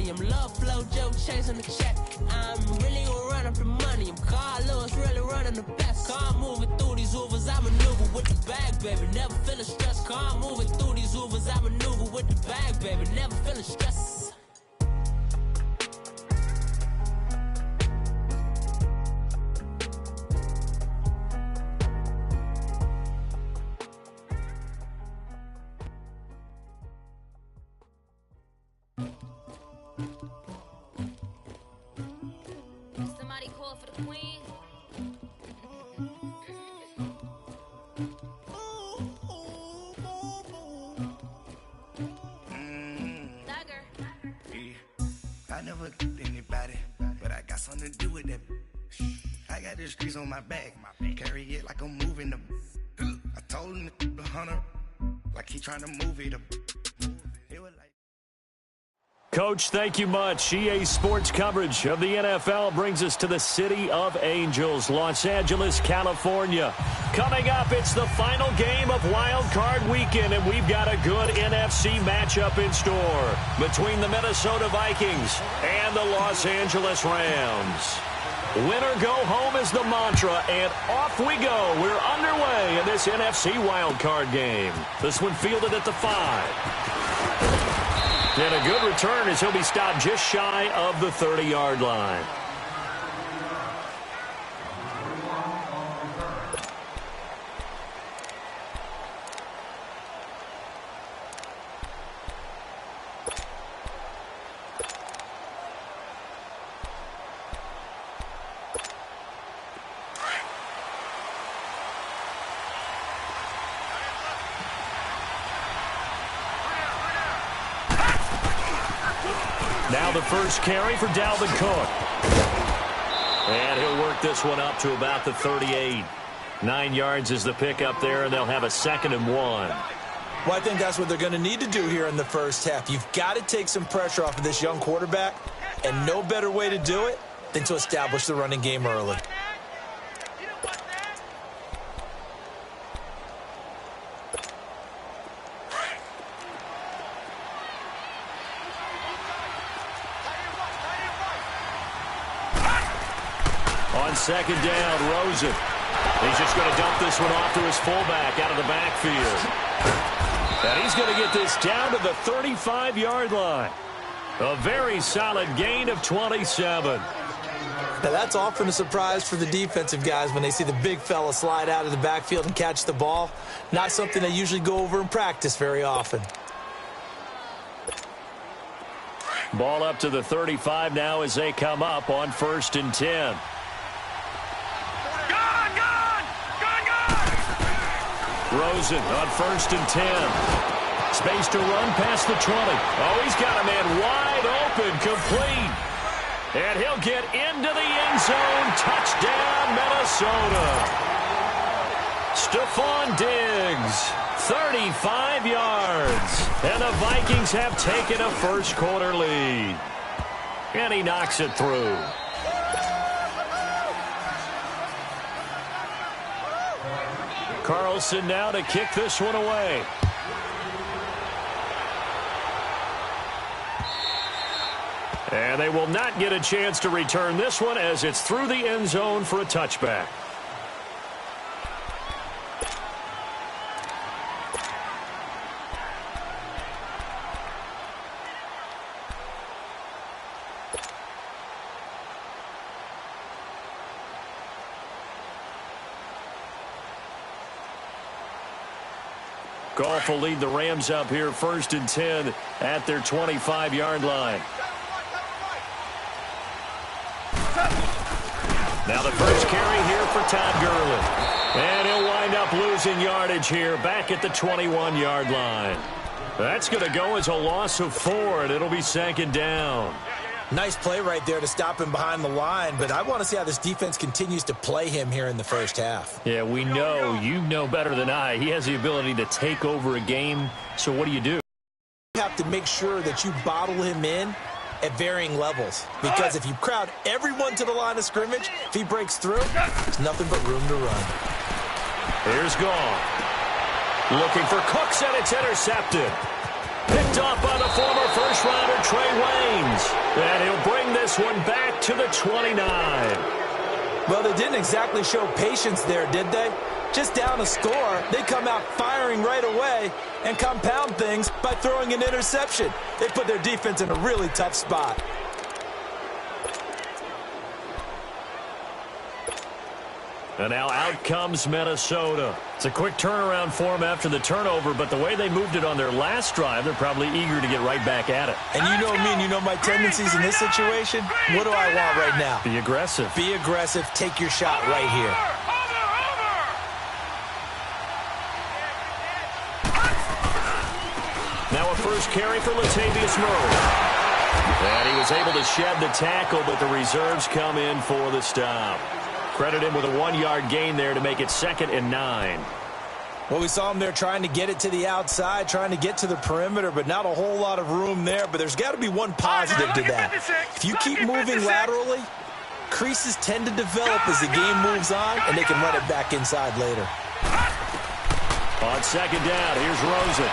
money. I'm love flow, joke, chasing the check. I'm really gonna run up the money. I'm Carl Lewis, really running the best. Car moving through these Ubers, I maneuver with the bag, baby. Never feeling stressed. Car moving through these Ubers, I maneuver with the bag, baby. Never feeling stressed. Somebody call for the queen. I never killed anybody, but I got something to do with that. I got the streets on my back, carry it like I'm moving them. I told him the hunter, like he trying to move it up. Coach, thank you much. EA Sports coverage of the NFL brings us to the City of Angels, Los Angeles, California. Coming up, it's the final game of Wild Card Weekend, and we've got a good NFC matchup in store between the Minnesota Vikings and the Los Angeles Rams. Win or go home is the mantra, and off we go. We're underway in this NFC Wild Card game. This one fielded at the 5. And a good return as he'll be stopped just shy of the 30-yard line. Now the first carry for Dalvin Cook. And he'll work this one up to about the 38. 9 yards is the pickup there, and they'll have a 2nd and 1. Well, I think that's what they're going to need to do here in the first half. You've got to take some pressure off of this young quarterback, and no better way to do it than to establish the running game early. On 2nd down, Rosen. He's just going to dump this one off to his fullback out of the backfield. And he's going to get this down to the 35-yard line. A very solid gain of 27. Now, that's often a surprise for the defensive guys when they see the big fella slide out of the backfield and catch the ball. Not something they usually go over in practice very often. Ball up to the 35 now as they come up on 1st and 10. Rosen on 1st and 10. Space to run past the 20. Oh, he's got a man wide open, complete. And he'll get into the end zone. Touchdown, Minnesota. Stephon Diggs, 35 yards. And the Vikings have taken a first-quarter lead. And he knocks it through. Carlson now to kick this one away. And they will not get a chance to return this one as it's through the end zone for a touchback. Goff will lead the Rams up here 1st and 10 at their 25-yard line. Now the first carry here for Todd Gurley. And he'll wind up losing yardage here back at the 21-yard line. That's going to go as a loss of 4, and it'll be 2nd down. Nice play right there to stop him behind the line, but I want to see how this defense continues to play him here in the first half. Yeah, we know, you know better than I, he has the ability to take over a game, so what do? You have to make sure that you bottle him in at varying levels, because if you crowd everyone to the line of scrimmage, if he breaks through, there's nothing but room to run. Here's Goff. Looking for Cooks, and it's intercepted. Picked off by the former first-rounder Trey Waynes. And he'll bring this one back to the 29. Well, they didn't exactly show patience there, did they? Just down a score, they come out firing right away and compound things by throwing an interception. They put their defense in a really tough spot. And now out comes Minnesota. It's a quick turnaround for them after the turnover, but the way they moved it on their last drive, they're probably eager to get right back at it. And you know me and you know my tendencies in this situation. What do I want right now? Be aggressive. Be aggressive. Take your shot right here. Now a first carry for Latavius Murray. And he was able to shed the tackle, but the reserves come in for the stop. Credit him with a 1-yard gain there to make it 2nd and 9. Well, we saw him there trying to get it to the outside, trying to get to the perimeter, but not a whole lot of room there. But there's got to be one positive to that. If you keep moving laterally, creases tend to develop as the game moves on, and they can run it back inside later. On 2nd down, here's Rosen.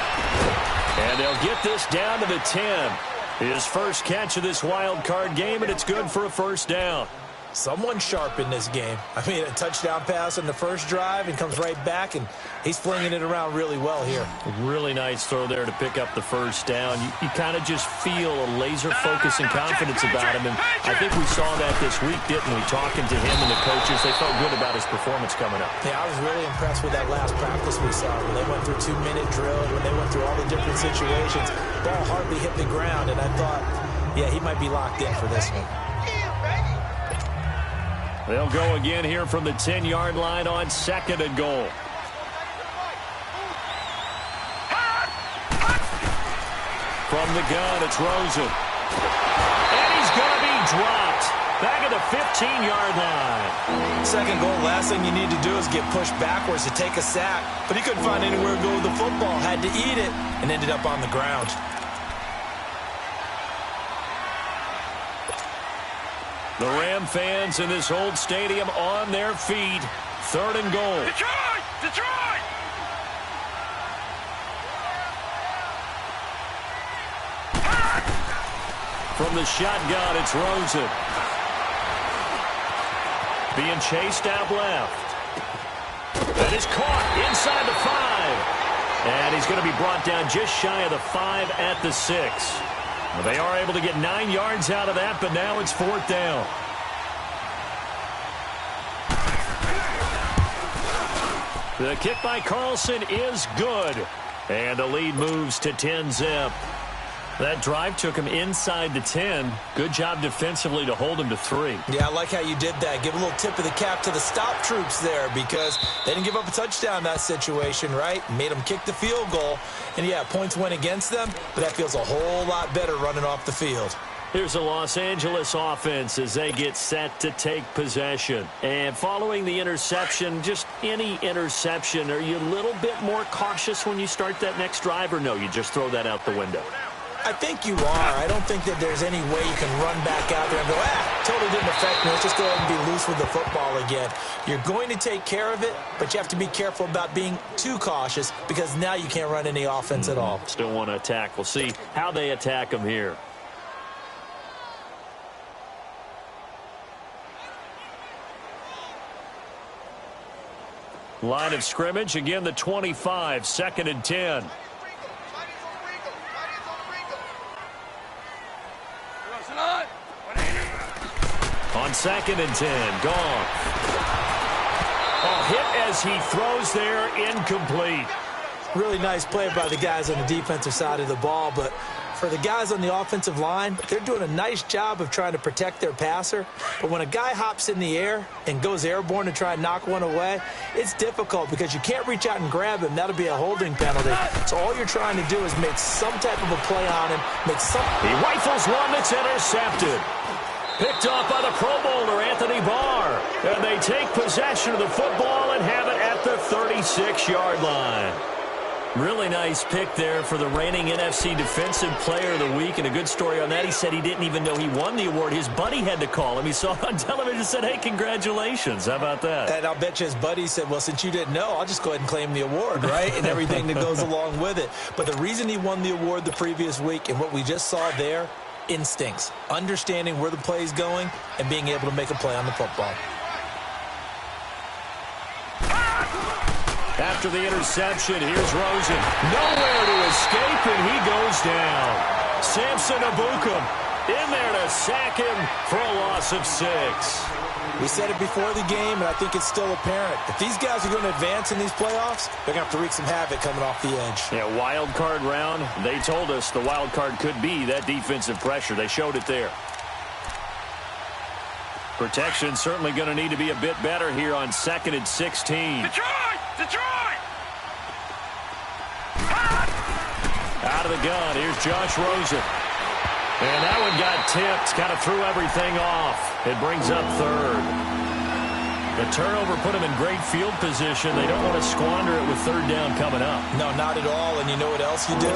And they'll get this down to the 10. His first catch of this wild card game, and it's good for a first down. Someone sharp in this game. I mean, a touchdown pass on the first drive and comes right back, and he's flinging it around really well here. Really nice throw there to pick up the first down. You kind of just feel a laser focus and confidence about him, and I think we saw that this week, didn't we? Talking to him and the coaches, they felt good about his performance coming up. Yeah, I was really impressed with that last practice we saw when they went through 2-minute drill, when they went through all the different situations. Ball hardly hit the ground, and I thought, yeah, he might be locked in for this one. They'll go again here from the 10-yard line on 2nd and goal. From the gun, it's Rosen. And he's going to be dropped. Back at the 15-yard line. 2nd goal, last thing you need to do is get pushed backwards to take a sack. But he couldn't find anywhere to go with the football. Had to eat it and ended up on the ground. The Ram fans in this old stadium on their feet. 3rd and goal. Detroit! Detroit! From the shotgun, it's Rosen. Being chased out left. That is caught inside the 5. And he's going to be brought down just shy of the 5 at the 6. Well, they are able to get 9 yards out of that, but now it's 4th down. The kick by Carlson is good. And the lead moves to 10-zip. That drive took him inside the 10. Good job defensively to hold him to 3. Yeah, I like how you did that. Give a little tip of the cap to the stop troops there because they didn't give up a touchdown in that situation, right? Made them kick the field goal. And, yeah, points went against them, but that feels a whole lot better running off the field. Here's the Los Angeles offense as they get set to take possession. And following the interception, just any interception, are you a little bit more cautious when you start that next drive, or no, you just throw that out the window? I think you are. I don't think that there's any way you can run back out there and go, totally didn't affect me. Let's just go ahead and be loose with the football again. You're going to take care of it, but you have to be careful about being too cautious because now you can't run any offense at all. Still want to attack. We'll see how they attack them here. Line of scrimmage, again the 25, 2nd and 10. On 2nd and 10, gone. Oh, hit as he throws there, incomplete. Really nice play by the guys on the defensive side of the ball, but for the guys on the offensive line, they're doing a nice job of trying to protect their passer. But when a guy hops in the air and goes airborne to try and knock one away, it's difficult because you can't reach out and grab him. That'll be a holding penalty. So all you're trying to do is make some type of a play on him. He rifles one that's intercepted. Picked off by the Pro Bowler, Anthony Barr. And they take possession of the football and have it at the 36-yard line. Really nice pick there for the reigning NFC Defensive Player of the Week. And a good story on that, he said he didn't even know he won the award. His buddy had to call him. He saw it on television and said, hey, congratulations. How about that? And I'll bet you his buddy said, well, since you didn't know, I'll just go ahead and claim the award, right? And everything that goes along with it. But the reason he won the award the previous week and what we just saw there, instincts, understanding where the play is going and being able to make a play on the football. After the interception, here's Rosen. Nowhere to escape, and he goes down. Samson Abukum in there to sack him for a loss of 6. We said it before the game, and I think it's still apparent. If these guys are going to advance in these playoffs, they're going to have to wreak some havoc coming off the edge. Yeah, wild card round. They told us the wild card could be that defensive pressure. They showed it there. Protection certainly going to need to be a bit better here on 2nd and 16. Detroit! Detroit! Out of the gun, here's Josh Rosen. And that one got tipped, kind of threw everything off. It brings up 3rd. The turnover put them in great field position. They don't want to squander it with 3rd down coming up. No, not at all. And you know what else you do?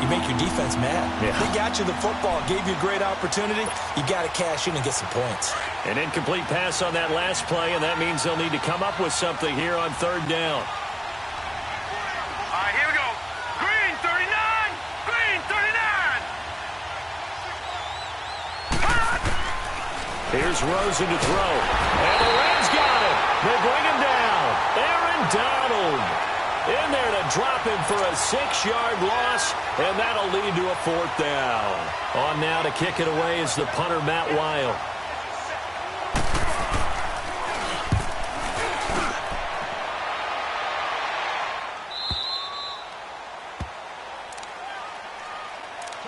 You make your defense mad. Yeah. They got you the football, gave you a great opportunity. You got to cash in and get some points. An incomplete pass on that last play, and that means they'll need to come up with something here on 3rd down. All right, here we go. Green, 39! Green, 39! Here's Rosen to throw. And the Rams got him. They bring him down. Aaron Donald in there to drop him for a 6-yard loss, and that'll lead to a 4th down. On now to kick it away is the punter, Matt Weil.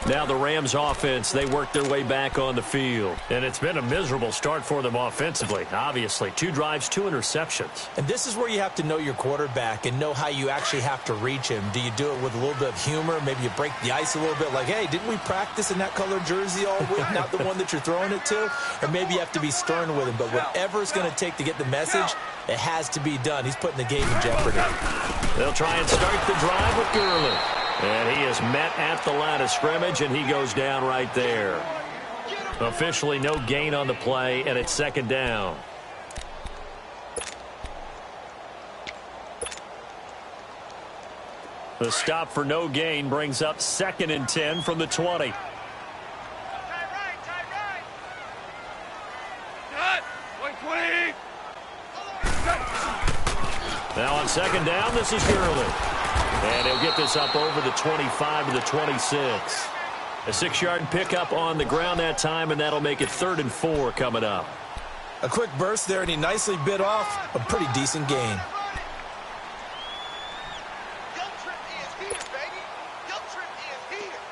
Now the Rams offense, they work their way back on the field. And it's been a miserable start for them offensively, obviously. 2 drives, 2 interceptions. And this is where you have to know your quarterback and know how you actually have to reach him. Do you do it with a little bit of humor? Maybe you break the ice a little bit like, hey, didn't we practice in that color jersey all week? Not the one that you're throwing it to? Or maybe you have to be stern with him. But whatever it's going to take to get the message, it has to be done. He's putting the game in jeopardy. They'll try and start the drive with Gurley. And he is met at the line of scrimmage, and he goes down right there. Officially no gain on the play, and it's 2nd down. The stop for no gain brings up 2nd and 10 from the 20. Now on 2nd down, this is Gurley. And he'll get this up over the 25 to the 26. A 6-yard pickup on the ground that time, and that'll make it 3rd and 4 coming up. A quick burst there, and he nicely bit off a pretty decent gain.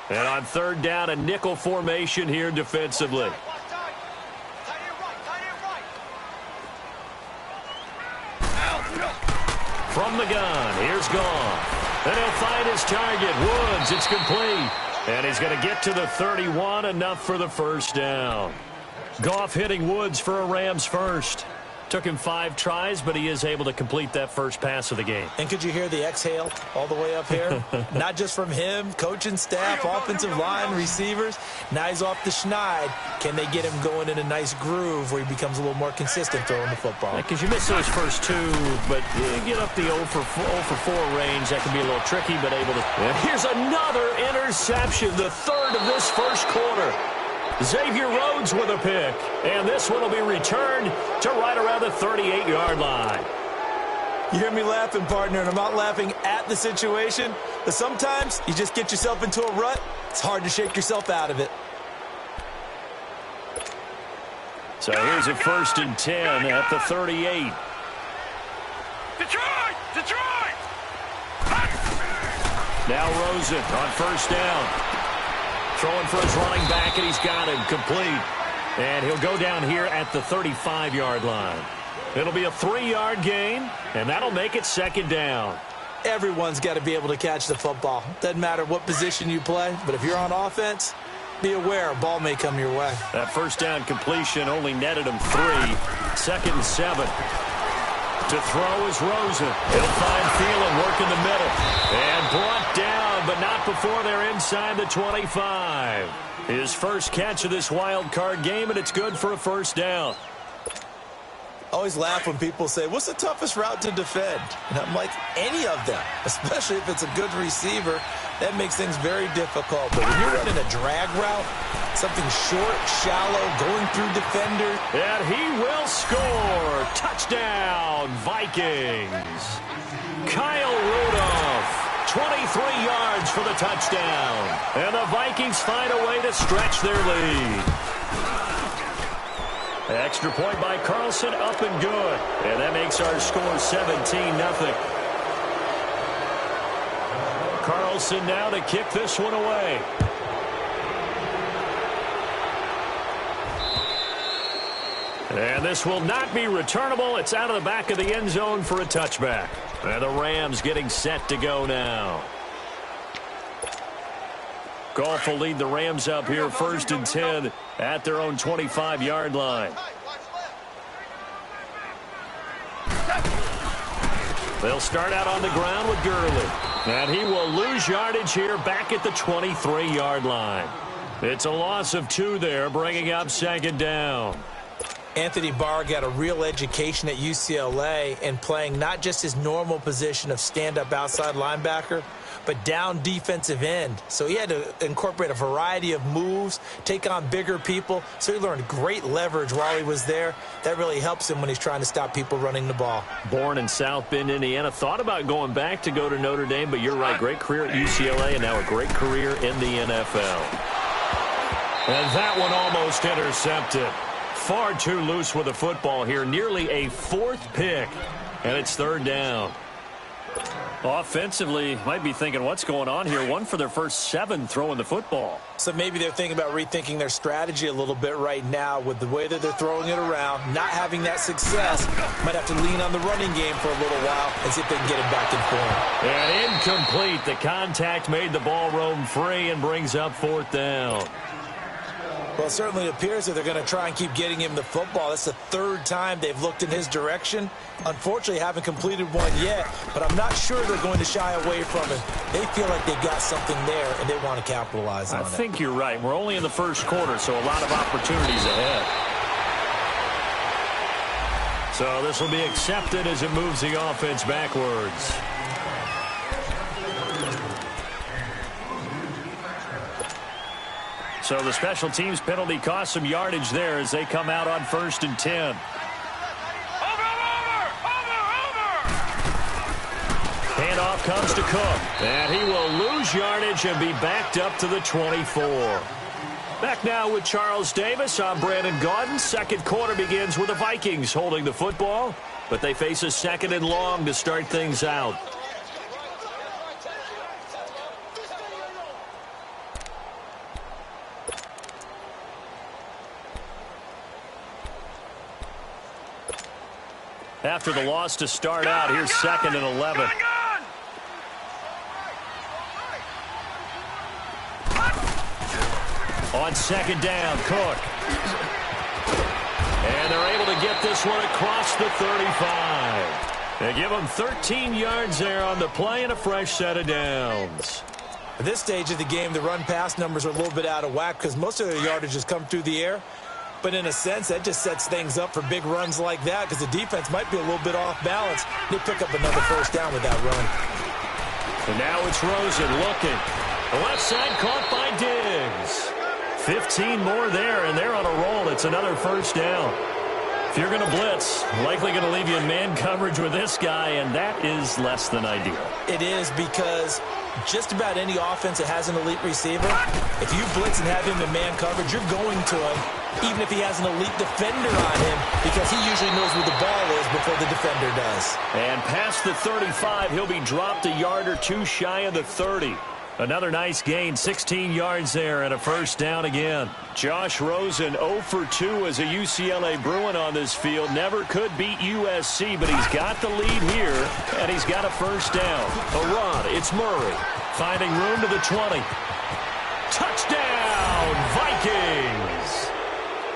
And on 3rd down, a nickel formation here defensively. From the gun, here's Goff. And he'll find his target, Woods. It's complete. And he's going to get to the 31, enough for the 1st down. Goff hitting Woods for a Rams first. Took him 5 tries, but he is able to complete that first pass of the game. And could you hear the exhale all the way up here? Not just from him, coaching staff, offensive line, receivers. Now he's off the schneid. Can they get him going in a nice groove where he becomes a little more consistent throwing the football? Because you miss those first 2, but you get up the 0 for 4 range. That can be a little tricky, but able to. And here's another interception, the 3rd of this first quarter. Xavier Rhodes with a pick, and this one will be returned to right around the 38-yard line. You hear me laughing, partner, and I'm not laughing at the situation, but sometimes you just get yourself into a rut. It's hard to shake yourself out of it. So here's a 1st and 10 at the 38. Detroit! Detroit! Now Rosen on 1st down. Throwing for his running back, and he's got him complete. And he'll go down here at the 35-yard line. It'll be a 3-yard gain, and that'll make it 2nd down. Everyone's got to be able to catch the football. Doesn't matter what position you play, but if you're on offense, be aware a ball may come your way. That 1st down completion only netted him 3. 2nd and 7. To throw is Rosen. He'll find Thielen working the middle. And brought down, but not before they're inside the 25. His first catch of this wild card game, and it's good for a 1st down. always laugh when people say, what's the toughest route to defend? And I'm like, any of them, especially if it's a good receiver. That makes things very difficult. But when you're running a drag route, something short, shallow, going through defenders. And he will score. Touchdown, Vikings. Kyle Rudolph, 23 yards for the touchdown. And the Vikings find a way to stretch their lead. Extra point by Carlson, up and good. And that makes our score 17-0. Carlson now to kick this one away. And this will not be returnable. It's out of the back of the end zone for a touchback. And the Rams getting set to go now. Goff will lead the Rams up here 1st and 10 at their own 25-yard line. They'll start out on the ground with Gurley. And he will lose yardage here back at the 23-yard line. It's a loss of 2 there, bringing up 2nd down. Anthony Barr got a real education at UCLA in playing not just his normal position of stand-up outside linebacker, but down defensive end. So he had to incorporate a variety of moves, take on bigger people. So he learned great leverage while he was there. That really helps him when he's trying to stop people running the ball. Born in South Bend, Indiana. Thought about going back to go to Notre Dame, but you're right. Great career at UCLA and now a great career in the NFL. And that one almost intercepted. Far too loose with the football here. Nearly a 4th pick. And it's 3rd down. Offensively, might be thinking, what's going on here? 1 for their first 7 throwing the football. So maybe they're thinking about rethinking their strategy a little bit right now with the way that they're throwing it around, not having that success. Might have to lean on the running game for a little while and see if they can get it back in form. And incomplete. The contact made the ball roam free and brings up 4th down. Well, it certainly appears that they're going to try and keep getting him the football. That's the 3rd time they've looked in his direction. Unfortunately, haven't completed one yet, but I'm not sure they're going to shy away from it. They feel like they've got something there, and they want to capitalize on it. I think you're right. We're only in the 1st quarter, so a lot of opportunities ahead. So this will be accepted as it moves the offense backwards. So the special teams penalty cost some yardage there as they come out on 1st and 10. Handoff comes to Cook. And he will lose yardage and be backed up to the 24. Back now with Charles Davis. I'm Brandon Gaudin. 2nd quarter begins with the Vikings holding the football, but they face a 2nd and long to start things out. After the loss to start out, here's 2nd and 11. On 2nd down, Cook. And they're able to get this one across the 35. They give them 13 yards there on the play and a fresh set of downs. At this stage of the game, the run-pass numbers are a little bit out of whack because most of their yardage has come through the air. But in a sense, that just sets things up for big runs like that because the defense might be a little bit off balance. They pick up another 1st down with that run. And now it's Rosen looking. The left side caught by Diggs. 15 more there, and they're on a roll. It's another 1st down. If you're going to blitz, likely going to leave you in man coverage with this guy, and that is less than ideal. It is because just about any offense that has an elite receiver, if you blitz and have him in man coverage, you're going to him, even if he has an elite defender on him, because he usually knows where the ball is before the defender does. And past the 35, he'll be dropped a yard or 2 shy of the 30. Another nice gain, 16 yards there, and a 1st down again. Josh Rosen 0 for 2 as a UCLA Bruin on this field. Never could beat USC, but he's got the lead here, and he's got a 1st down. A run, it's Murray, finding room to the 20. Touchdown, Vikings!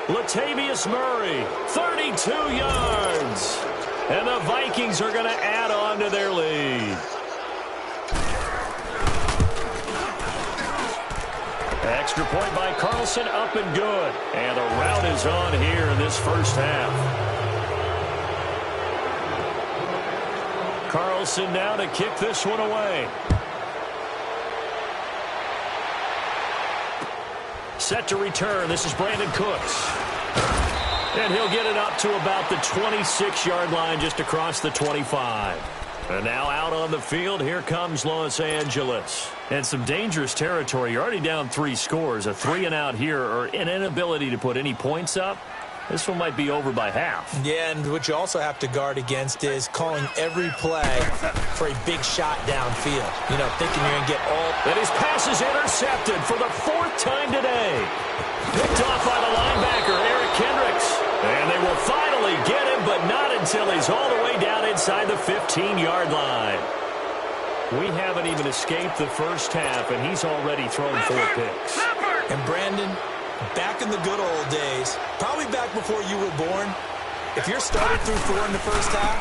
Latavius Murray, 32 yards. And the Vikings are going to add on to their lead. Extra point by Carlson, up and good. And the route is on here in this 1st half. Carlson now to kick this one away. Set to return. This is Brandon Cooks. And he'll get it up to about the 26-yard line, just across the 25. And now out on the field, here comes Los Angeles. And some dangerous territory. You're already down 3 scores. A 3-and-out here, or an inability to put any points up. This one might be over by half. Yeah, and what you also have to guard against is calling every play for a big shot downfield. You know, thinking you're going to get all... And his pass is intercepted for the 4th time today. Picked off by the linebacker, Eric Kendricks. And they will finally get him, but not until he's all the way down inside the 15-yard line. We haven't even escaped the first half, and he's already thrown 4 picks. And Brandon, back in the good old days, probably back before you were born, if you're started through 4 in the first half,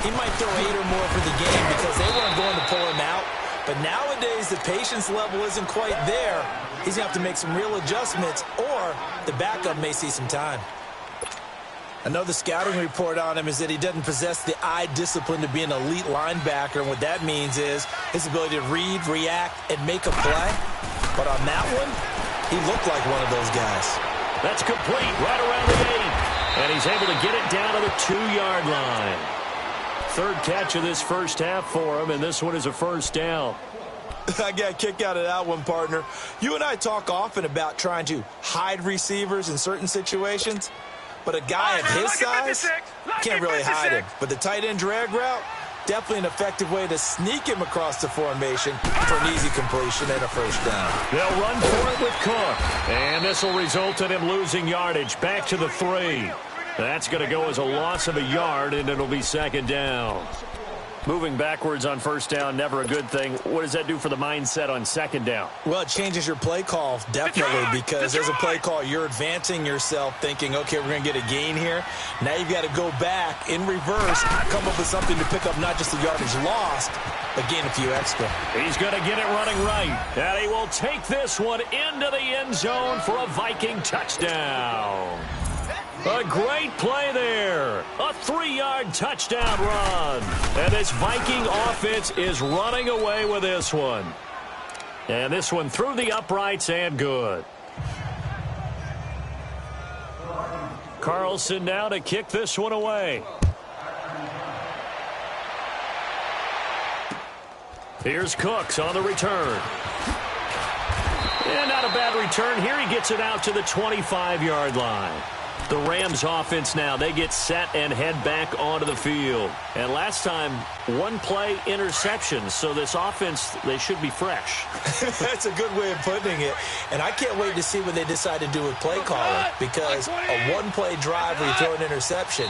he might throw 8 or more for the game because they weren't going to pull him out. But nowadays, the patience level isn't quite there. He's going to have to make some real adjustments, or the backup may see some time. I know the scouting report on him is that he doesn't possess the eye discipline to be an elite linebacker. And what that means is his ability to read, react, and make a play. But on that one, he looked like one of those guys. That's complete right around the 8. And he's able to get it down to the 2-yard line. 3rd catch of this first half for him, and this one is a first down. I got a kick out of that one, partner. You and I talk often about trying to hide receivers in certain situations. But a guy of his size can't really hide him. But the tight end drag route, definitely an effective way to sneak him across the formation for an easy completion and a first down. They'll run for it with Cook. And this will result in him losing yardage back to the 3. That's going to go as a loss of a yard, and it'll be 2nd down. Moving backwards on first down, never a good thing. What does that do for the mindset on 2nd down? Well, it changes your play call, definitely, because as a play call, you're advancing yourself thinking, okay, we're going to get a gain here. Now you've got to go back in reverse, come up with something to pick up not just the yardage lost, but gain a few extra. He's going to get it running right, and he will take this one into the end zone for a Viking touchdown. A great play there. A 3-yard touchdown run. And this Viking offense is running away with this one. And this one through the uprights and good. Carlson now to kick this one away. Here's Cooks on the return. And not a bad return here. He gets it out to the 25-yard line. The Rams offense now, they get set and head back onto the field. And last time, 1-play interception. So this offense, they should be fresh. That's a good way of putting it. And I can't wait to see what they decide to do with play calling. Because a 1-play drive where you throw an interception,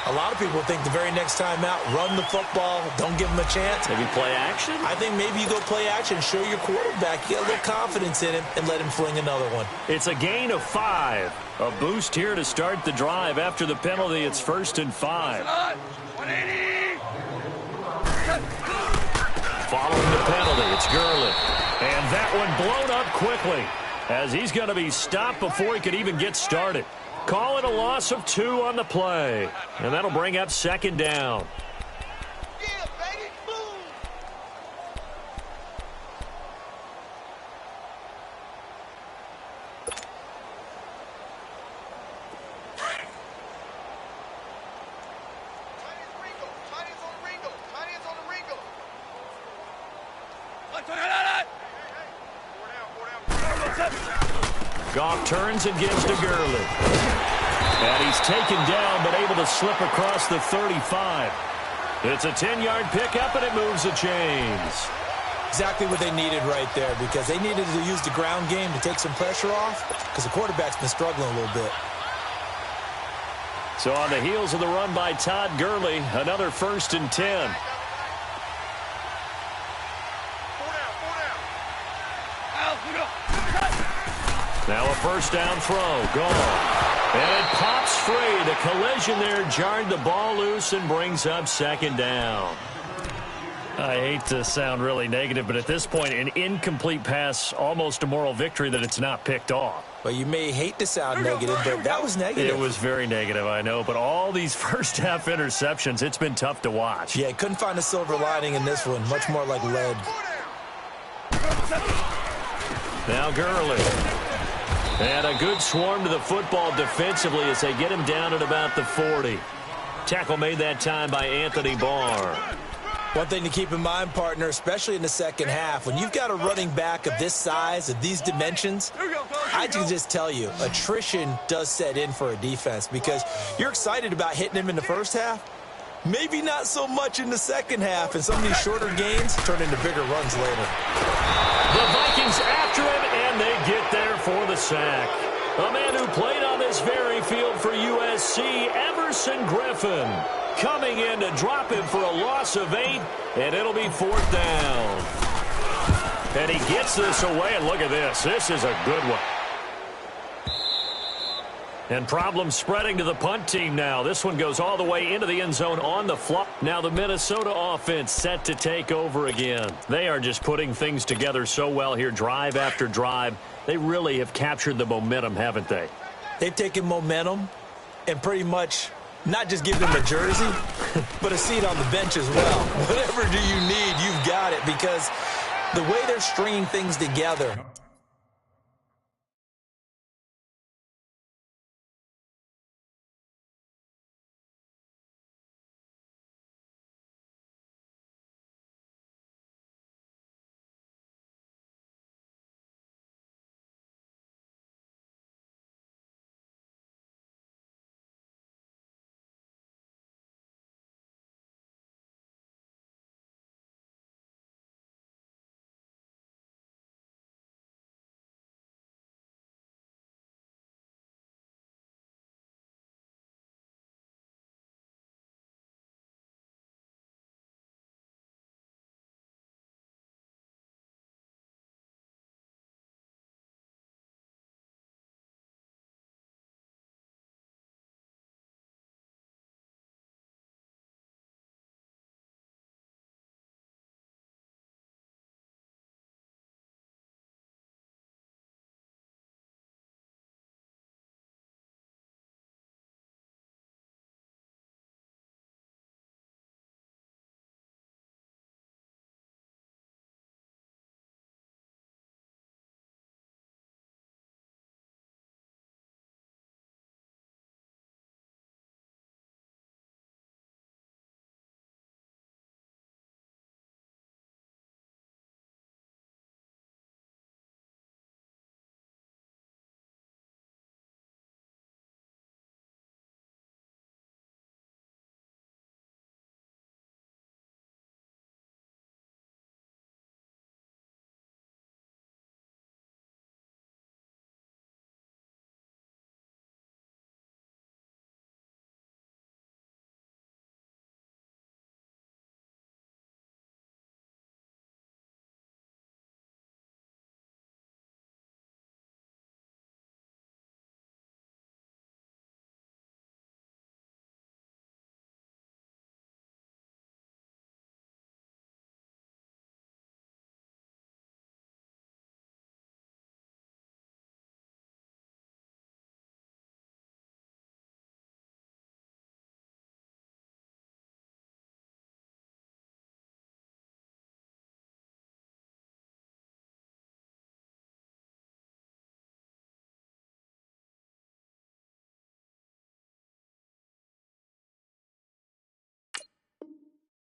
a lot of people think the very next time out, run the football, don't give him a chance. Maybe play action? I think maybe you go play action, show your quarterback, get a little confidence in him, and let him fling another one. It's a gain of 5. A boost here to start the drive. After the penalty, it's 1st and 5. Following the penalty, it's Gurley. And that one blown up quickly, as he's going to be stopped before he could even get started. Call it a loss of 2 on the play. And that'll bring up 2nd down. Yeah, baby, boom. Goff turns and gives to Gurley. And he's taken down, but able to slip across the 35. It's a 10-yard pickup, and it moves the chains. Exactly what they needed right there, because they needed to use the ground game to take some pressure off, because the quarterback's been struggling a little bit. So on the heels of the run by Todd Gurley, another 1st and 10. Now a first down throw, gone. And it pops free. The collision there jarred the ball loose and brings up 2nd down. I hate to sound really negative, but at this point, an incomplete pass, almost a moral victory that it's not picked off. Well, you may hate to sound negative, but that was negative. It was very negative, I know. But all these first-half interceptions, it's been tough to watch. Yeah, couldn't find a silver lining in this one. Much more like lead. Now Gurley. And a good swarm to the football defensively as they get him down at about the 40. Tackle made that time by Anthony Barr. One thing to keep in mind, partner, especially in the second half, when you've got a running back of this size, of these dimensions, I can just tell you, attrition does set in for a defense because you're excited about hitting him in the first half. Maybe not so much in the second half, and some of these shorter gains turn into bigger runs later. The Vikings after him, and they get there for the sack. A man who played on this very field for USC, Everson Griffin, coming in to drop him for a loss of 8, and it'll be 4th down. And he gets this away, and look at this. This is a good one. And problems spreading to the punt team now. This one goes all the way into the end zone on the flop. Now the Minnesota offense set to take over again. They are just putting things together so well here, drive after drive. They really have captured the momentum, haven't they? They've taken momentum and pretty much not just give them a jersey, but a seat on the bench as well. Whatever do you need, you've got it, because the way they're stringing things together.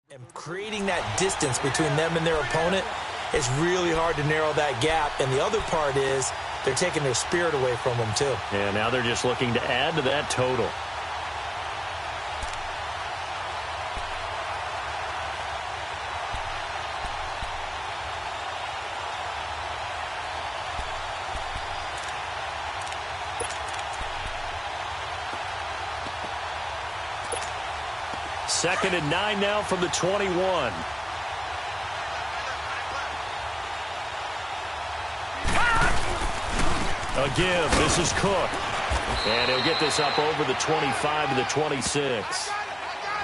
And creating that distance between them and their opponent, it's really hard to narrow that gap. And the other part is they're taking their spirit away from them, too. And now they're just looking to add to that total. Second and 9 now from the 21. Again, this is Cook. And he'll get this up over the 25 to the 26.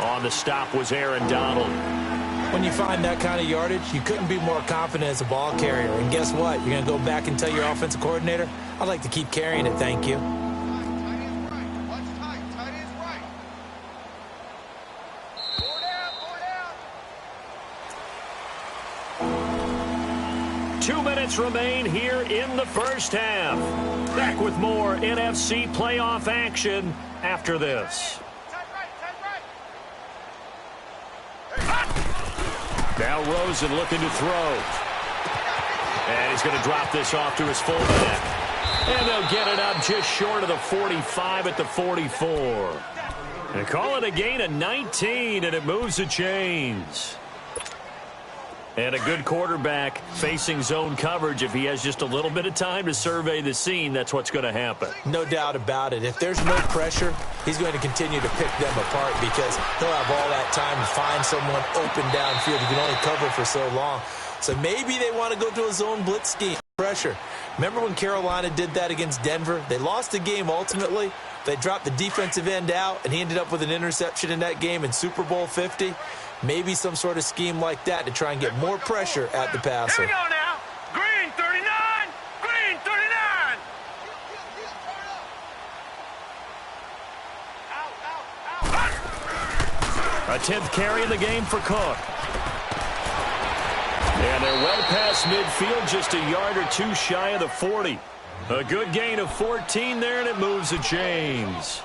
On the stop was Aaron Donald. When you find that kind of yardage, you couldn't be more confident as a ball carrier. And guess what? You're going to go back and tell your offensive coordinator, I'd like to keep carrying it, thank you. Tight is right. 2 minutes remain here in the first half. Back with more NFC playoff action after this. Now Rosen looking to throw. And he's going to drop this off to his fullback. And they'll get it up just short of the 45 at the 44. And call it a gain of 19, and it moves the chains. And a good quarterback facing zone coverage. If he has just a little bit of time to survey the scene, that's what's going to happen. No doubt about it. If there's no pressure, he's going to continue to pick them apart because he'll have all that time to find someone open downfield. He can only cover for so long. So maybe they want to go to a zone blitz scheme. Pressure. Remember when Carolina did that against Denver? They lost the game ultimately. They dropped the defensive end out, and he ended up with an interception in that game in Super Bowl 50. Maybe some sort of scheme like that to try and get more pressure at the passer. Here we go now. Green 39. Green 39. A 10th carry in the game for Cook. And they're well past midfield, just a yard or two shy of the 40. A good gain of 14 there, and it moves the chains.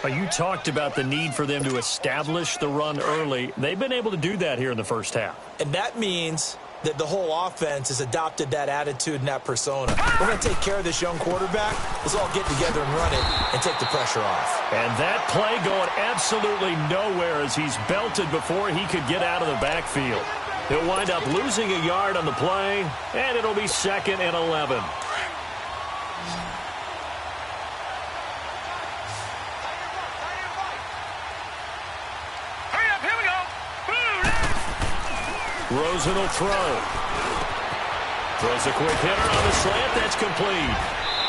You talked about the need for them to establish the run early. They've been able to do that here in the first half. And that means that the whole offense has adopted that attitude and that persona. We're going to take care of this young quarterback. Let's all get together and run it and take the pressure off. And that play going absolutely nowhere as he's belted before he could get out of the backfield. He'll wind up losing a yard on the play, and it'll be 2nd and 11. Rosen will throw. Throws a quick hitter on the slant. That's complete.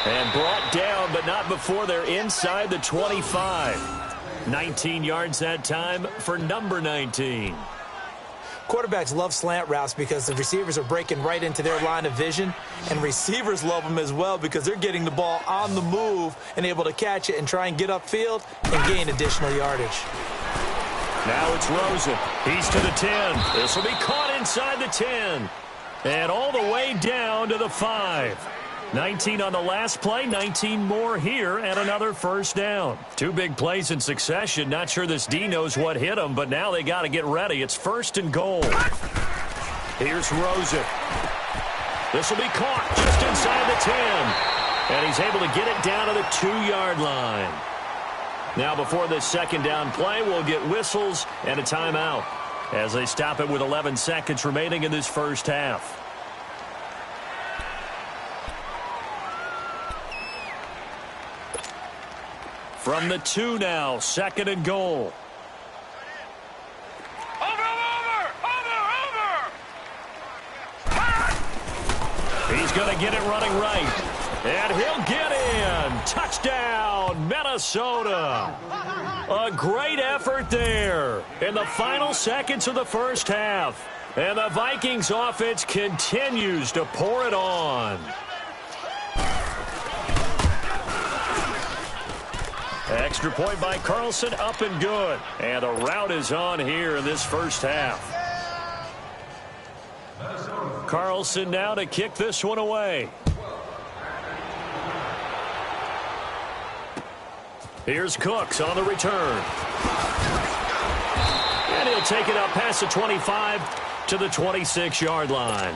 And brought down, but not before they're inside the 25. 19 yards that time for number 19. Quarterbacks love slant routes because the receivers are breaking right into their line of vision, and receivers love them as well because they're getting the ball on the move and able to catch it and try and get upfield and gain additional yardage. Now it's Rosen. He's to the 10. This will be caught inside the 10. And all the way down to the 5. 19 on the last play, 19 more here, and another first down. 2 big plays in succession. Not sure this D knows what hit him, but now they got to get ready. It's 1st and goal. Here's Rosen. This will be caught just inside the 10. And he's able to get it down to the 2-yard line. Now before this 2nd down play, we'll get whistles and a timeout as they stop it with 11 seconds remaining in this first half. From the 2 now, 2nd and goal. Over. He's going to get it running right. And he'll get in. Touchdown, Minnesota. A great effort there in the final seconds of the first half. And the Vikings offense continues to pour it on. Extra point by Carlson, up and good. And the route is on here in this first half. Carlson now to kick this one away. Here's Cooks on the return. And he'll take it up past the 25 to the 26-yard line.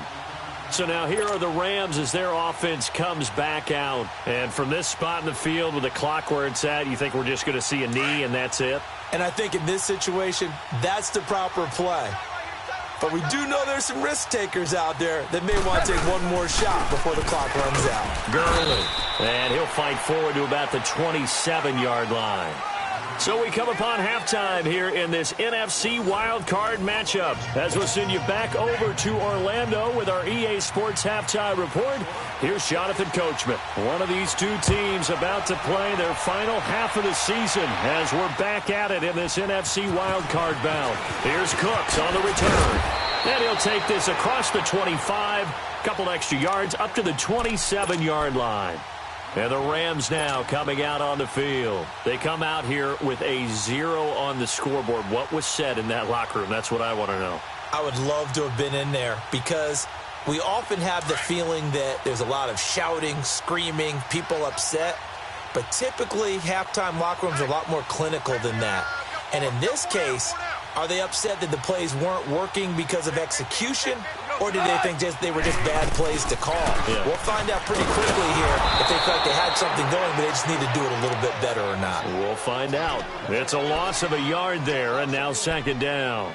So now here are the Rams as their offense comes back out. And from this spot in the field with the clock where it's at, you think we're just going to see a knee and that's it? And I think in this situation, that's the proper play. But we do know there's some risk takers out there that may want to take one more shot before the clock runs out. Gurley. And he'll fight forward to about the 27-yard line. So we come upon halftime here in this NFC wildcard matchup. As we'll send you back over to Orlando with our EA Sports halftime report, here's Jonathan Coachman. One of these two teams about to play their final half of the season as we're back at it in this NFC wildcard bout. Here's Cooks on the return. And he'll take this across the 25, couple extra yards up to the 27-yard line. And the Rams now coming out on the field. They come out here with a 0 on the scoreboard. What was said in that locker room? That's what I want to know. I would love to have been in there because we often have the feeling that there's a lot of shouting, screaming, people upset. But typically, halftime locker rooms are a lot more clinical than that. And in this case, are they upset that the plays weren't working because of execution? Or did they think they were just bad plays to call? Yeah. We'll find out pretty quickly here if they felt they had something going, but they just need to do it a little bit better or not. We'll find out. It's a loss of a yard there, and now second down.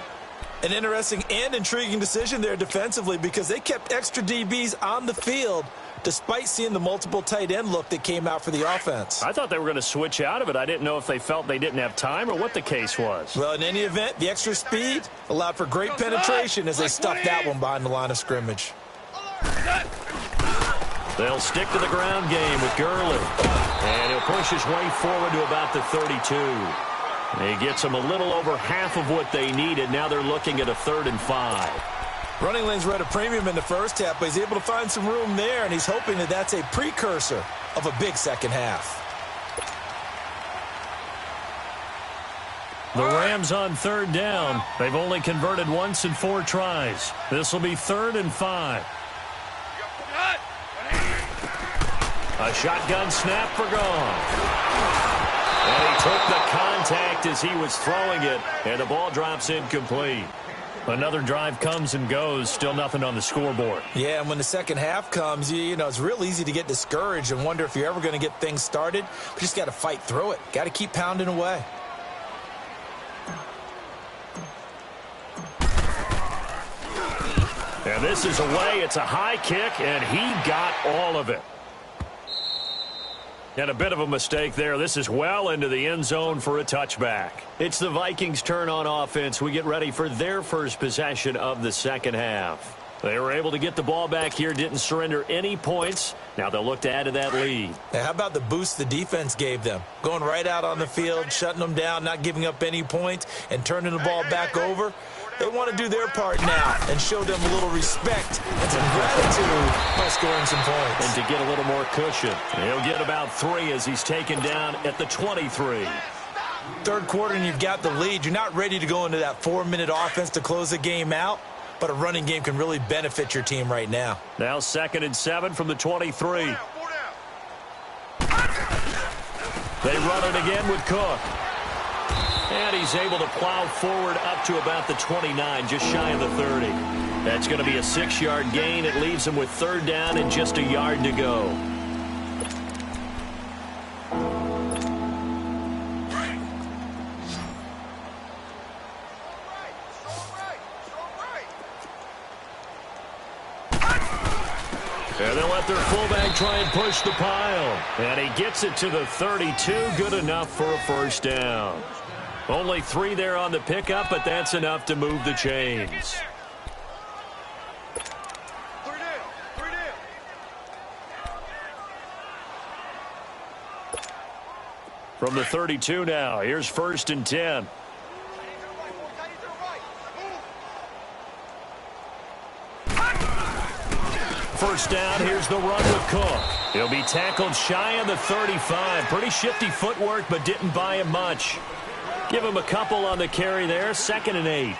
An interesting and intriguing decision there defensively because they kept extra DBs on the field despite seeing the multiple tight end look that came out for the offense. I thought they were going to switch out of it. I didn't know if they felt they didn't have time or what the case was. Well, in any event, the extra speed allowed for great penetration as they stuffed that one behind the line of scrimmage. They'll stick to the ground game with Gurley. And he'll push his way forward to about the 32. He gets them a little over half of what they needed. Now they're looking at a 3rd and 5. Running lanes were at a premium in the first half, but he's able to find some room there, and he's hoping that that's a precursor of a big second half. The Rams on 3rd down. They've only converted once in 4 tries. This will be 3rd and 5. A shotgun snap for gone. And he took the contact as he was throwing it, and the ball drops incomplete. Another drive comes and goes, still nothing on the scoreboard. Yeah, and when the second half comes, you know, it's real easy to get discouraged and wonder if you're ever going to get things started. You just got to fight through it. Got to keep pounding away. And this is away. It's a high kick, and he got all of it. And a bit of a mistake there. This is well into the end zone for a touchback. It's the Vikings' turn on offense. We get ready for their first possession of the second half. They were able to get the ball back here, didn't surrender any points. Now they'll look to add to that lead. Now, how about the boost the defense gave them? Going right out on the field, shutting them down, not giving up any points, and turning the ball back over. They want to do their part now and show them a little respect and some gratitude by scoring some points. And to get a little more cushion. He'll get about 3 as he's taken down at the 23. Third quarter and you've got the lead. You're not ready to go into that 4-minute offense to close the game out, but a running game can really benefit your team right now. Now 2nd and 7 from the 23. They run it again with Cook. And he's able to plow forward up to about the 29, just shy of the 30. That's going to be a 6-yard gain. It leaves him with 3rd down and just a yard to go. And they'll let their fullback try and push the pile. And he gets it to the 32. Good enough for a 1st down. Only 3 there on the pickup, but that's enough to move the chains. From the 32 now, here's 1st and 10. First down, here's the run with Cook. He'll be tackled shy of the 35. Pretty shifty footwork, but didn't buy him much. Give him a couple on the carry there. 2nd and 8.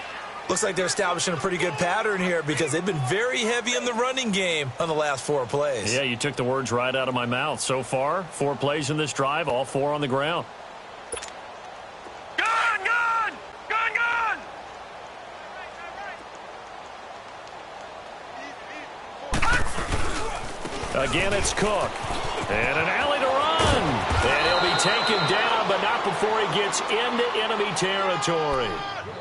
Looks like they're establishing a pretty good pattern here because they've been very heavy in the running game on the last 4 plays. Yeah, you took the words right out of my mouth. So far, 4 plays in this drive, all 4 on the ground. Gun! Gun! Gun! Gun! Again, it's Cook. And an alley to run. And he'll be taken down, but not before he gets into enemy territory.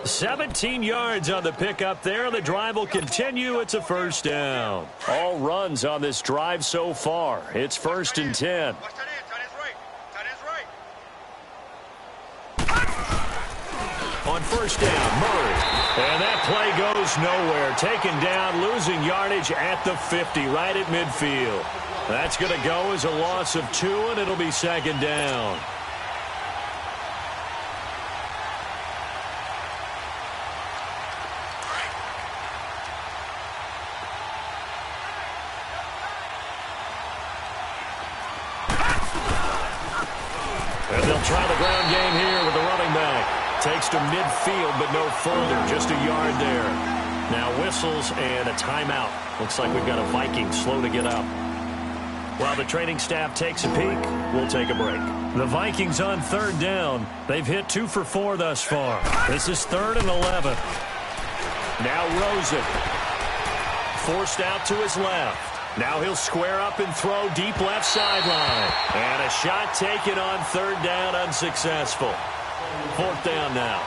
17 yards on the pickup there. The drive will continue. It's a 1st down. All runs on this drive so far. It's 1st and 10. On first down, Murray. And that play goes nowhere. Taken down, losing yardage at the 50, right at midfield. That's going to go as a loss of 2, and it'll be second down. And they'll try the ground game here with the running back. Takes to midfield, but no further. Just a yard there. Now whistles and a timeout. Looks like we've got a Viking slow to get up. While the training staff takes a peek, we'll take a break. The Vikings on third down. They've hit 2 for 4 thus far. This is 3rd and 11. Now Rosen. Forced out to his left. Now he'll square up and throw deep left sideline. And a shot taken on third down, unsuccessful. 4th down now.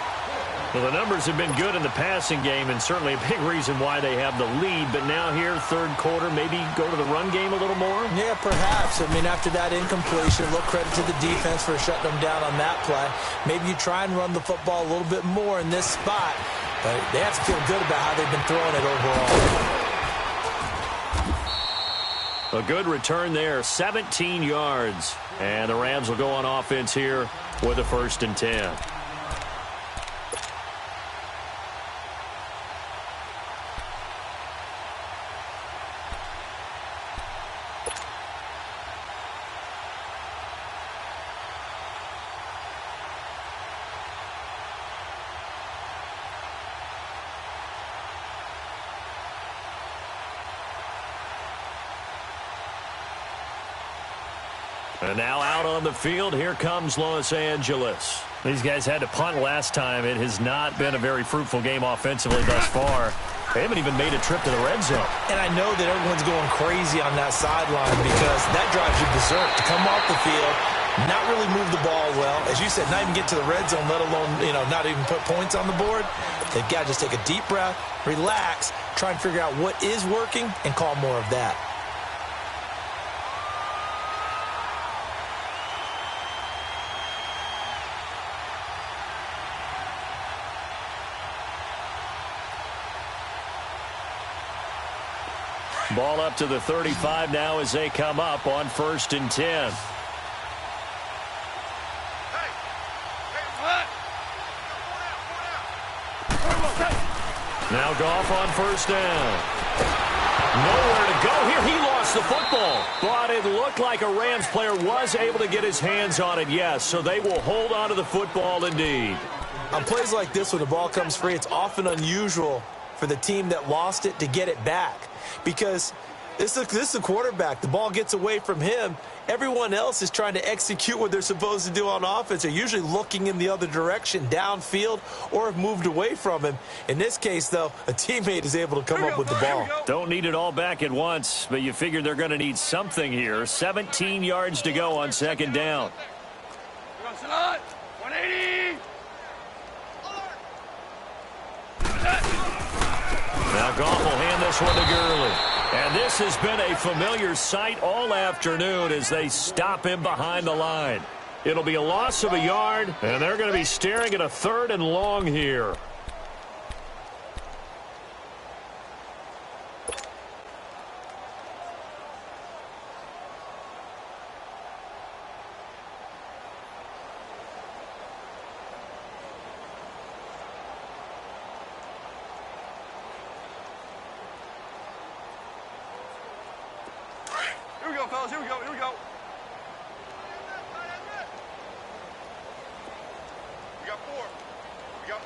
Well, the numbers have been good in the passing game, and certainly a big reason why they have the lead. But now here, third quarter, maybe go to the run game a little more? Yeah, perhaps. I mean, after that incompletion, a little credit to the defense for shutting them down on that play. Maybe you try and run the football a little bit more in this spot. But they have to feel good about how they've been throwing it overall. A good return there, 17 yards. And the Rams will go on offense here with a 1st and 10. And now out on the field, here comes Los Angeles. These guys had to punt last time. It has not been a very fruitful game offensively thus far. They haven't even made a trip to the red zone. And I know that everyone's going crazy on that sideline because that drives you berserk to come off the field, not really move the ball well. As you said, not even get to the red zone, let alone, not even put points on the board. They've got to just take a deep breath, relax, try and figure out what is working and call more of that. Ball up to the 35 now as they come up on 1st and 10. Now Goff on 1st down. Nowhere to go here. He lost the football. But it looked like a Rams player was able to get his hands on it, yes. So they will hold on to the football indeed. On plays like this, when the ball comes free, it's often unusual for the team that lost it to get it back. Because this is a quarterback. The ball gets away from him. Everyone else is trying to execute what they're supposed to do on offense. They're usually looking in the other direction, downfield, or have moved away from him. In this case, though, a teammate is able to come up with the ball. Don't need it all back at once, but you figure they're going to need something here. 17 yards to go on 2nd down. 180. Now Goff will hand this one to Gurley. And this has been a familiar sight all afternoon as they stop him behind the line. It'll be a loss of a yard, and they're going to be staring at a 3rd and long here. Here we go, fellas. Here we go. Here we go. We got 4. We got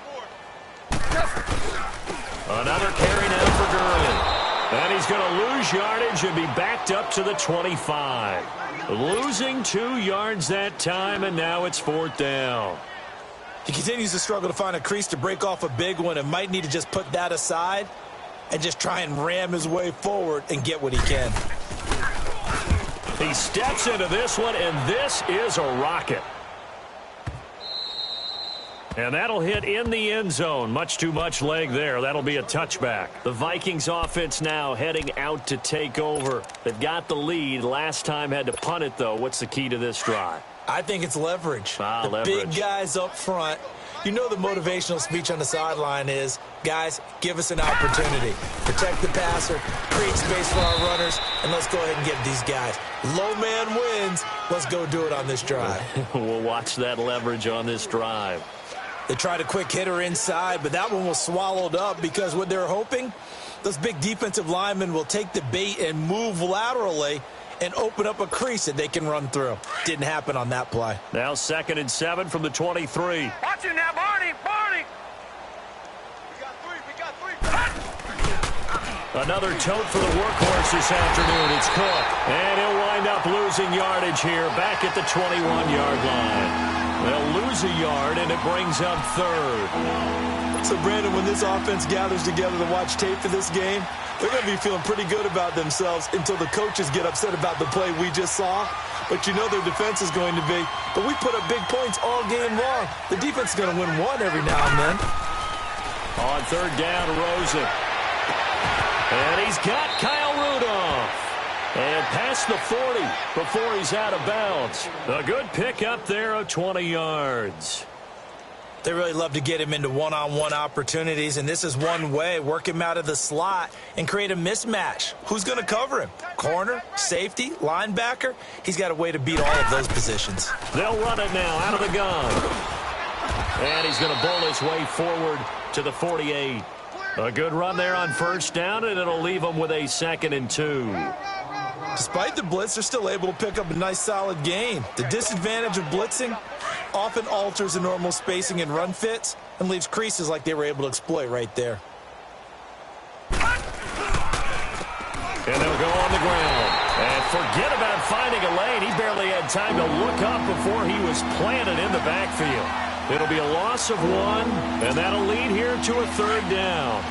4. Another carry now for Gurley. And he's going to lose yardage and be backed up to the 25. Losing 2 yards that time, and now it's 4th down. He continues to struggle to find a crease to break off a big one and might need to just put that aside and just try and ram his way forward and get what he can. He steps into this one, and this is a rocket. And that'll hit in the end zone. Much too much leg there. That'll be a touchback. The Vikings offense now heading out to take over. They've got the lead. Last time had to punt it, though. What's the key to this drive? I think it's leverage. Leverage. Big guys up front You know the motivational speech on the sideline is, guys, give us an opportunity. Protect the passer, create space for our runners, and let's go ahead and get these guys. Low man wins. Let's go do it on this drive. We'll watch that leverage on this drive. They tried a quick hitter inside, but that one was swallowed up because what they're hoping, those big defensive linemen will take the bait and move laterally and open up a crease that they can run through. Didn't happen on that play. Now 2nd and 7 from the 23. Watch it now, Barney. Barney. We got three. Another tote for the workhorse this afternoon. It's Cook. And he'll wind up losing yardage here back at the 21-yard line. They'll lose a yard, and it brings up 3rd. So, Brandon, when this offense gathers together to watch tape for this game, they're going to be feeling pretty good about themselves until the coaches get upset about the play we just saw. But you know their defense is going to be. But we put up big points all game long. The defense is going to win one every now and then. On 3rd down, Rosen. And he's got Kyle Rudolph. And past the 40 before he's out of bounds. A good pick up there of 20 yards. They really love to get him into one-on-one opportunities, and this is one way. Work him out of the slot and create a mismatch. Who's going to cover him? Corner, safety, linebacker? He's got a way to beat all of those positions. They'll run it now out of the gun. And he's going to bowl his way forward to the 48. A good run there on 1st down, and it'll leave him with a 2nd and 2. Despite the blitz, they're still able to pick up a nice, solid gain. The disadvantage of blitzing often alters the normal spacing and run fits and leaves creases like they were able to exploit right there. And they'll go on the ground. And forget about finding a lane. He barely had time to look up before he was planted in the backfield. It'll be a loss of 1, and that'll lead here to a 3rd down.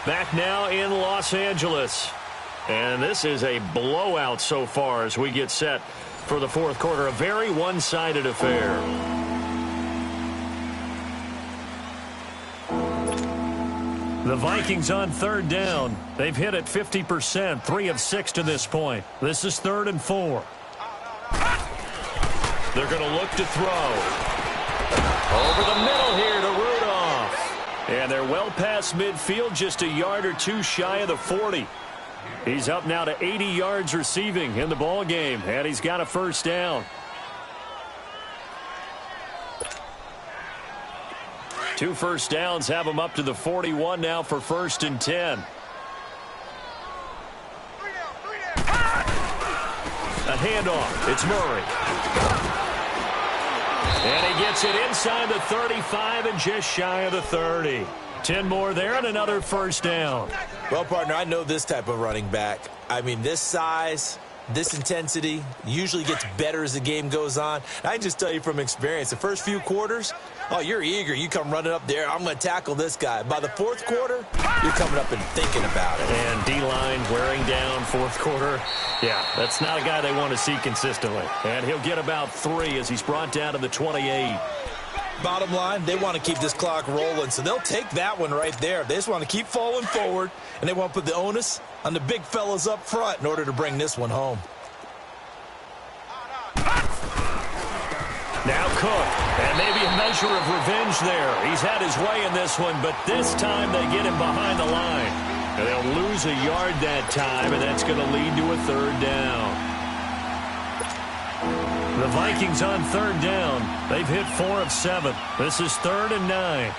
Back now in Los Angeles. And this is a blowout so far as we get set for the 4th quarter. A very one-sided affair. The Vikings on 3rd down. They've hit it 50%, 3 of 6 to this point. This is 3rd and 4. They're going to look to throw. Over the middle here to Rudolph. And they're well past midfield, just a yard or 2 shy of the 40. He's up now to 80 yards receiving in the ball game, and he's got a 1st down. 2 1st downs have him up to the 41 now for 1st and 10. A handoff. It's Murray. And he gets it inside the 35 and just shy of the 30. 10 more there and another 1st down. Well, partner, I know this type of running back. I mean, this size, this intensity usually gets better as the game goes on. I can just tell you from experience, the first few quarters, oh, you're eager. You come running up there. I'm going to tackle this guy. By the 4th quarter, you're coming up and thinking about it. And D-line wearing down 4th quarter. Yeah, that's not a guy they want to see consistently. And he'll get about 3 as he's brought down to the 28. Bottom line, they want to keep this clock rolling, so they'll take that one right there. They just want to keep falling forward, and they want to put the onus on the big fellas up front in order to bring this one home. Now Cook, and maybe a measure of revenge there. He's had his way in this one, but this time they get him behind the line. And they'll lose a yard that time, and that's going to lead to a 3rd down. The Vikings on 3rd down. They've hit 4 of 7. This is 3rd and 9.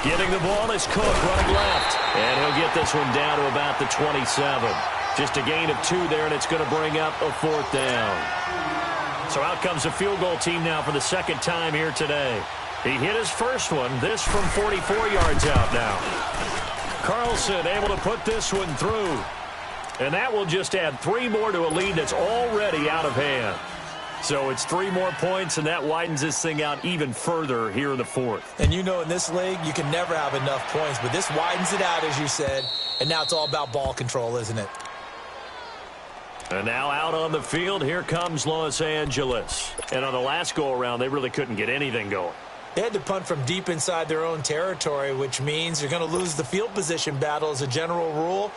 Getting the ball is Cook running left. And he'll get this one down to about the 27. Just a gain of 2 there, and it's going to bring up a 4th down. So out comes the field goal team now for the 2nd time here today. He hit his first one, this from 44 yards out now. Carlson able to put this one through. And that will just add 3 more to a lead that's already out of hand. So it's 3 more points, and that widens this thing out even further here in the 4th. And you know in this league, you can never have enough points, but this widens it out, as you said, and now it's all about ball control, isn't it? And now out on the field, here comes Los Angeles. And on the last go-around, they really couldn't get anything going. They had to punt from deep inside their own territory, which means you're going to lose the field position battle as a general rule.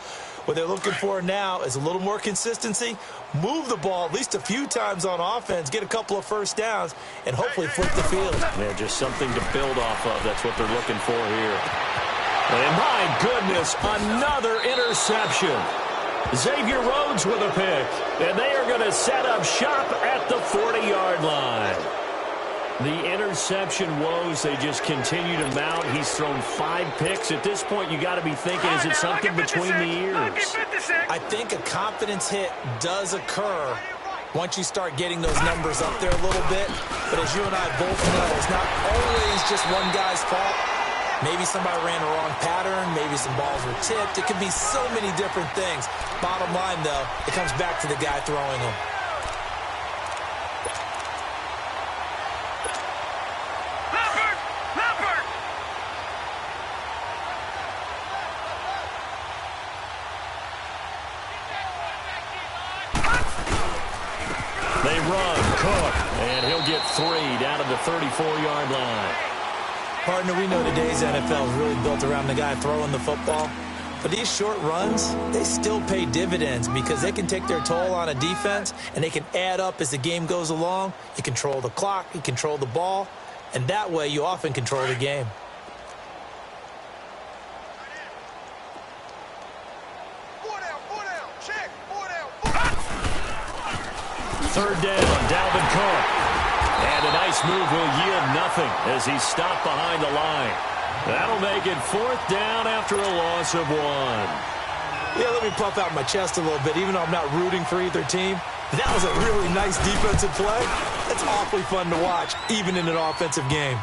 What they're looking for now is a little more consistency, move the ball at least a few times on offense, get a couple of first downs, and hopefully flip the field. Yeah, just something to build off of. That's what they're looking for here. And my goodness, another interception. Xavier Rhodes with a pick, and they are going to set up shop at the 40-yard line. The interception woes, they just continue to mount. He's thrown 5 picks. At this point, you got to be thinking, is it something between the ears? I think a confidence hit does occur once you start getting those numbers up there a little bit. But as you and I both know, it's not always just one guy's fault. Maybe somebody ran a wrong pattern. Maybe some balls were tipped. It could be so many different things. Bottom line, though, it comes back to the guy throwing them. They run, Cook, and he'll get 3 down to the 34-yard line. Partner, we know today's NFL is really built around the guy throwing the football. But these short runs, they still pay dividends because they can take their toll on a defense, and they can add up as the game goes along. You control the clock, you control the ball, and that way you often control the game. Third down, Dalvin Cook. And a nice move will yield nothing as he's stopped behind the line. That'll make it 4th down after a loss of 1. Yeah, let me puff out my chest a little bit. Even though I'm not rooting for either team, that was a really nice defensive play. That's awfully fun to watch, even in an offensive game.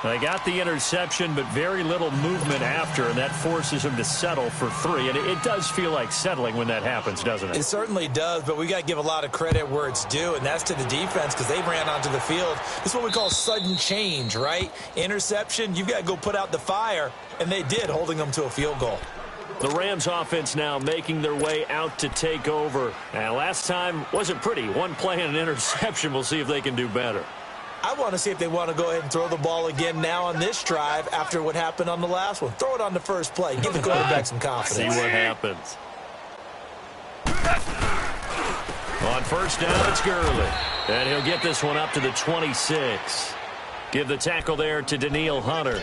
They got the interception, but very little movement after, and that forces him to settle for 3. And it does feel like settling when that happens, doesn't it? It certainly does, but we got to give a lot of credit where it's due, and that's to the defense because they ran onto the field. This is what we call sudden change, right? Interception, you've got to go put out the fire, and they did, holding them to a field goal. The Rams offense now making their way out to take over. And last time wasn't pretty. 1 play and an interception. We'll see if they can do better. I want to see if they want to go ahead and throw the ball again now on this drive after what happened on the last one. Throw it on the first play. Give the quarterback some confidence. See what happens. On first down, it's Gurley. And he'll get this one up to the 26. Give the tackle there to Danielle Hunter.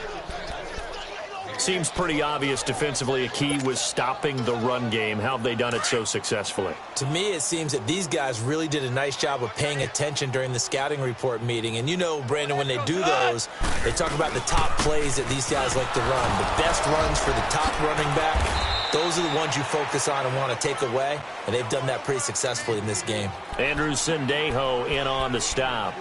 Seems pretty obvious defensively a key was stopping the run game. How have they done it so successfully? To me, it seems that these guys really did a nice job of paying attention during the scouting report meeting. And you know, Brandon, when they do those, they talk about the top plays that these guys like to run. The best runs for the top running back, those are the ones you focus on and want to take away. And they've done that pretty successfully in this game. Andrew Sendejo in on the stop.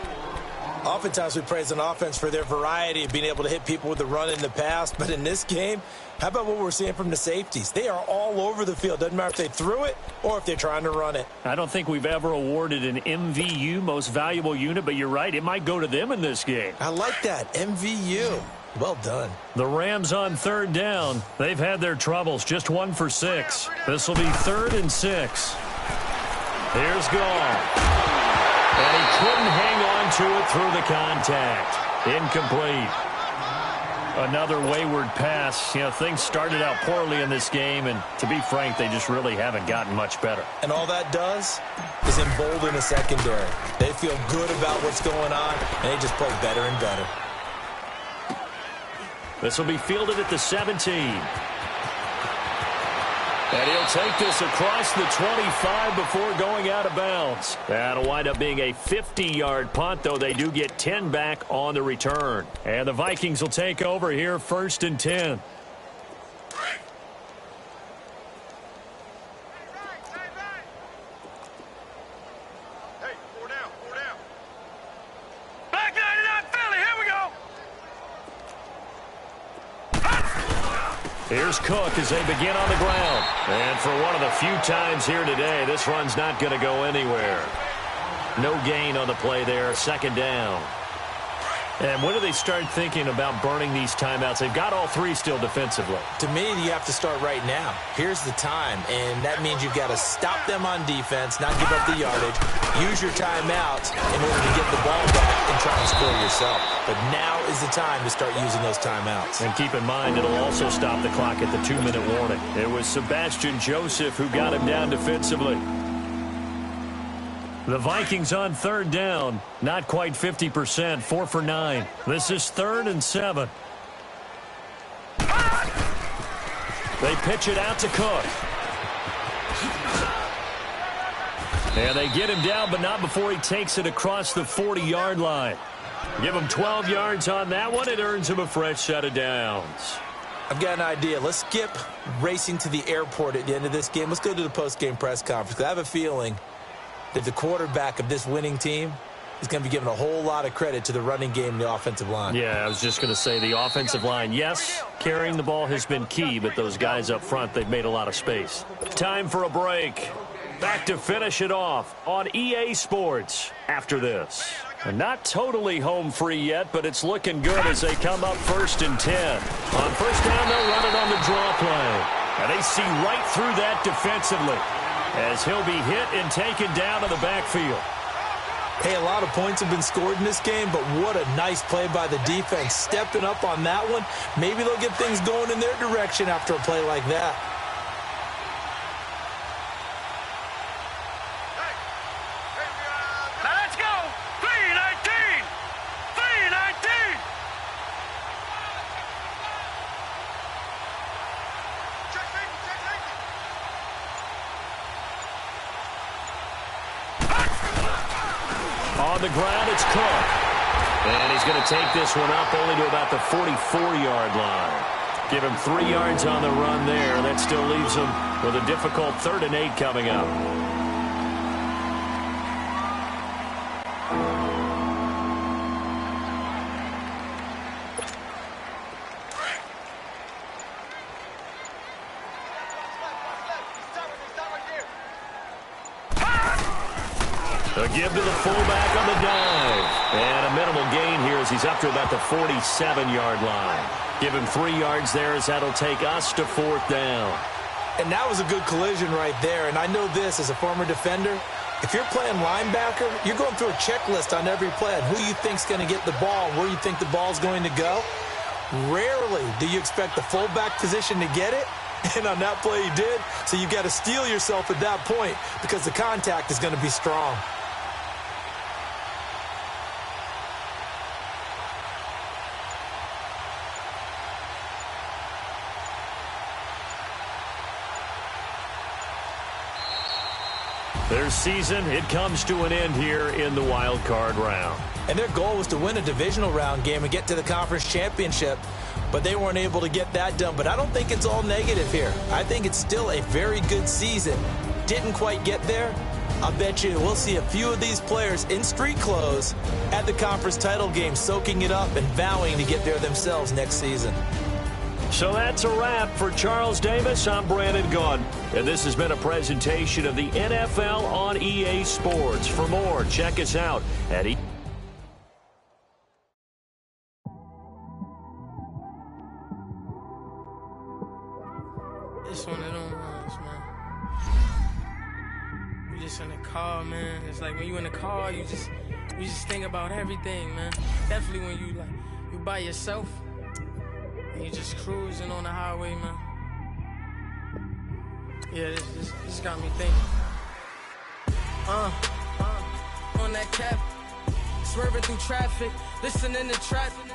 Oftentimes we praise an offense for their variety of being able to hit people with the run in the past. But in this game, how about what we're seeing from the safeties? They are all over the field. Doesn't matter if they threw it or if they're trying to run it. I don't think we've ever awarded an MVU, most valuable unit, but you're right. It might go to them in this game. I like that. MVU. Well done. The Rams on third down. They've had their troubles. Just 1 for 6. This will be 3rd and 6. Here's Gall. And he couldn't hang on to it through the contact. Incomplete. Another wayward pass. You know, things started out poorly in this game, and to be frank, they just really haven't gotten much better. And all that does is embolden the secondary. They feel good about what's going on, and they just play better and better. This will be fielded at the 17. And he'll take this across the 25 before going out of bounds. That'll wind up being a 50-yard punt, though they do get 10 back on the return. And the Vikings will take over here, 1st and 10. Here's Cook as they begin on the ground. And for one of the few times here today, this run's not going to go anywhere. No gain on the play there, 2nd down. And when do they start thinking about burning these timeouts? They've got all three still defensively. To me, you have to start right now. Here's the time, and that means you've got to stop them on defense, not give up the yardage, use your timeouts in order to get the ball back and try and score yourself. But now is the time to start using those timeouts. And keep in mind, it'll also stop the clock at the 2-minute warning. It was Sebastian Joseph who got him down defensively. The Vikings on third down, not quite 50%, 4 for 9. This is 3rd and 7. They pitch it out to Cook. And they get him down, but not before he takes it across the 40-yard line. Give him 12 yards on that one. It earns him a fresh set of downs. I've got an idea. Let's skip racing to the airport at the end of this game. Let's go to the post-game press conference. I have a feeling that the quarterback of this winning team is going to be given a whole lot of credit to the running game and the offensive line. Yeah, I was just going to say the offensive line, yes, carrying the ball has been key, but those guys up front, they've made a lot of space. Time for a break. Back to finish it off on EA Sports after this. Not totally home free yet, but it's looking good as they come up 1st and 10. On first down, they'll run it on the draw play. And they see right through that defensively, as he'll be hit and taken down to the backfield. Hey, a lot of points have been scored in this game, but what a nice play by the defense. Stepping up on that one. Maybe they'll get things going in their direction after a play like that. Now let's go. 3-19. 3-19. On the ground, it's Cook. And he's going to take this one up only to about the 44-yard line. Give him 3 yards on the run there. That still leaves him with a difficult 3rd and 8 coming up. A give to the fullback on the dive. And a minimal gain here as he's up to about the 47-yard line. Give him 3 yards there as that'll take us to 4th down. And that was a good collision right there. And I know this as a former defender. If you're playing linebacker, you're going through a checklist on every play on who you think's going to get the ball, where you think the ball's going to go. Rarely do you expect the fullback position to get it. And on that play he did. So you've got to steel yourself at that point because the contact is going to be strong. Their season, it comes to an end here in the wild card round. And their goal was to win a divisional round game and get to the conference championship, but they weren't able to get that done. But I don't think it's all negative here. I think it's still a very good season. Didn't quite get there. I bet you we'll see a few of these players in street clothes at the conference title game, soaking it up and vowing to get there themselves next season. So that's a wrap for Charles Davis. I'm Brandon Gaudin, and this has been a presentation of the NFL on EA Sports. For more, check us out at This one of them ones, man. You just in the car, man. It's like when you in the car, you just think about everything, man. Definitely when you by yourself. You just cruising on the highway, man. Yeah, this got me thinking. On that cap, swerving through traffic, listening to traffic.